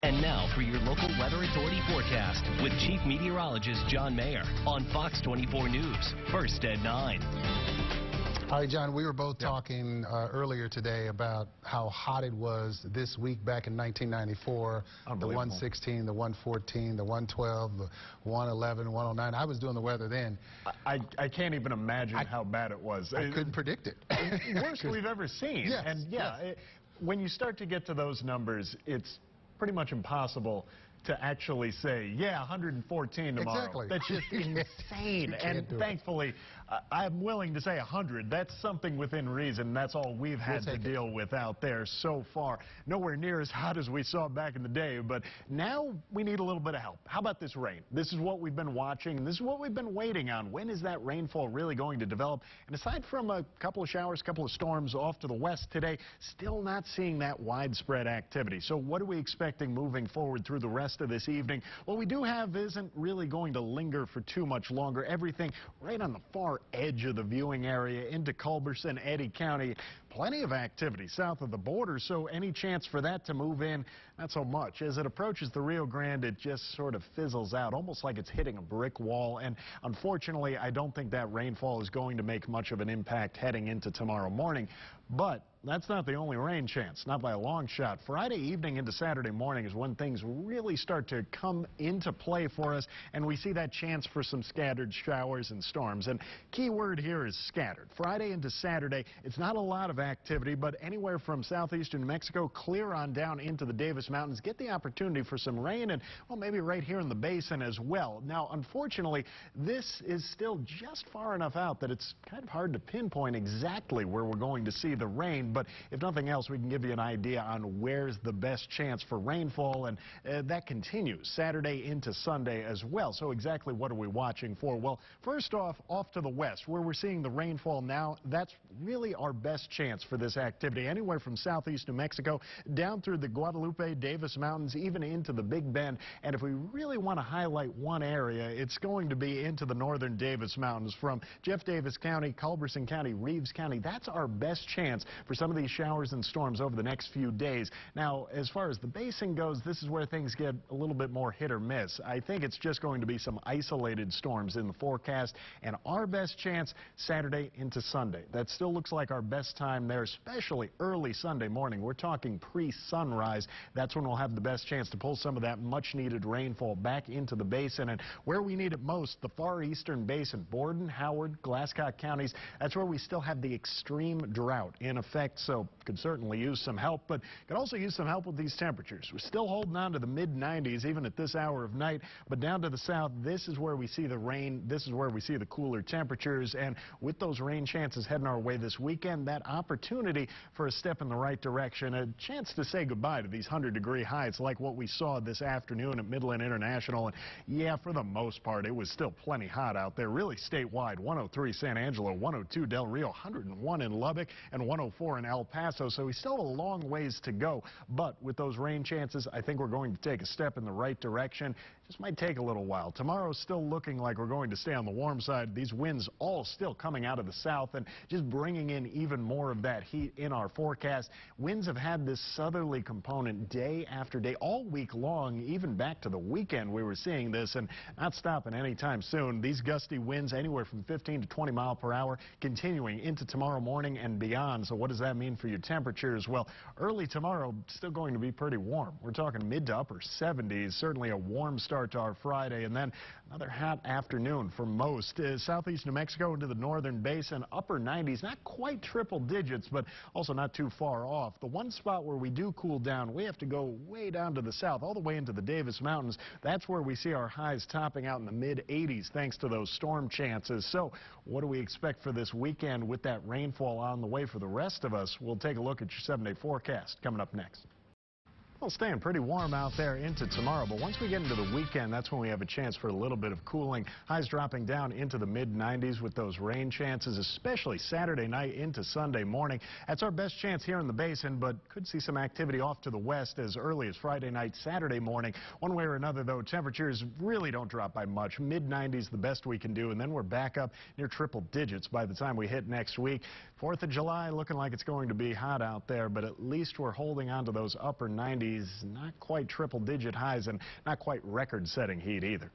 And now for your local Weather Authority forecast with Chief Meteorologist John Mayer on Fox 24 News, first at 9. Hi, John. We were both talking earlier today about how hot it was this week back in 1994. The 116, the 114, the 112, the 111, 109. I was doing the weather then. I can't even imagine how bad it was. I couldn't predict it. Worst we've ever seen. Yes, and yes. When you start to get to those numbers, it's pretty much impossible to actually say, yeah, 114 tomorrow. Exactly. That's just insane. And thankfully, I'm willing to say 100. That's something within reason. That's all we've had to deal with out there so far. Nowhere near as hot as we saw back in the day, but now we need a little bit of help. How about this rain? This is what we've been watching, and this is what we've been waiting on. When is that rainfall really going to develop? And aside from a couple of showers, a couple of storms off to the west today, still not seeing that widespread activity. So what are we expecting moving forward through the rest of this evening? What we do have isn't really going to linger for too much longer. Everything right on the far edge of the viewing area into Culberson, Eddy County. Plenty of activity south of the border, so any chance for that to move in, not so much. As it approaches the Rio Grande, it just sort of fizzles out, almost like it's hitting a brick wall. And unfortunately, I don't think that rainfall is going to make much of an impact heading into tomorrow morning. But that's not the only rain chance, not by a long shot. Friday evening into Saturday morning is when things really start to come into play for us, and we see that chance for some scattered showers and storms. And key word here is scattered. Friday into Saturday, it's not a lot of activity, but anywhere from southeastern New Mexico clear on down into the Davis Mountains, get the opportunity for some rain, and well, maybe right here in the basin as well. Now, unfortunately, this is still just far enough out that it's kind of hard to pinpoint exactly where we're going to see the rain. But if nothing else, we can give you an idea on where's the best chance for rainfall, and that continues Saturday into Sunday as well. So exactly what are we watching for? Well, first off to the west, where we're seeing the rainfall now, that's really our best chance for this activity. Anywhere from southeast New Mexico down through the Guadalupe, Davis Mountains, even into the Big Bend. And if we really want to highlight one area, it's going to be into the northern Davis Mountains from Jeff Davis County, Culberson County, Reeves County. That's our best chance for some of these showers and storms over the next few days. Now, as far as the basin goes, this is where things get a little bit more hit or miss. I think it's just going to be some isolated storms in the forecast, and our best chance Saturday into Sunday. That still looks like our best time there, especially early Sunday morning. We're talking pre-sunrise. That's when we'll have the best chance to pull some of that much-needed rainfall back into the basin. And where we need it most, the far eastern basin, Borden, Howard, Glasscock counties, that's where we still have the extreme drought in effect. So could certainly use some help, but could also use some help with these temperatures. We're still holding on to the mid-90s even at this hour of night, but down to the south, this is where we see the rain. This is where we see the cooler temperatures, and with those rain chances heading our way this weekend, that opportunity for a step in the right direction, a chance to say goodbye to these 100-degree highs like what we saw this afternoon at Midland International. And yeah, for the most part, it was still plenty hot out there, really statewide. 103 San Angelo, 102 Del Rio, 101 in Lubbock, and 104 in El Paso. So we still have a long ways to go, but with those rain chances, I think we're going to take a step in the right direction. Just might take a little while. Tomorrow's still looking like we're going to stay on the warm side. These winds all still coming out of the south and just bringing in even more of that heat in our forecast. Winds have had this southerly component day after day all week long. Even back to the weekend we were seeing this, and not stopping anytime soon. These gusty winds anywhere from 15 to 20 miles per hour continuing into tomorrow morning and beyond. So what does that mean for your temperatures? Well, early tomorrow still going to be pretty warm. We're talking mid to upper 70s, certainly a warm start to our Friday, and then another hot afternoon for most. Southeast New Mexico into the northern basin, upper 90s, not quite triple digits, but also not too far off. The one spot where we do cool down, we have to go way down to the south, all the way into the Davis Mountains. That's where we see our highs topping out in the mid 80s thanks to those storm chances. So what do we expect for this weekend with that rainfall on the way for the rest of us? We'll take a look at your 7-day forecast coming up next. Well, staying pretty warm out there into tomorrow, but once we get into the weekend, that's when we have a chance for a little bit of cooling. Highs dropping down into the mid-90s with those rain chances, especially Saturday night into Sunday morning. That's our best chance here in the basin, but could see some activity off to the west as early as Friday night, Saturday morning. One way or another, though, temperatures really don't drop by much. Mid-90s the best we can do, and then we're back up near triple digits by the time we hit next week. 4th of July looking like it's going to be hot out there, but at least we're holding on to those upper 90s, not quite triple-digit highs and not quite record-setting heat either.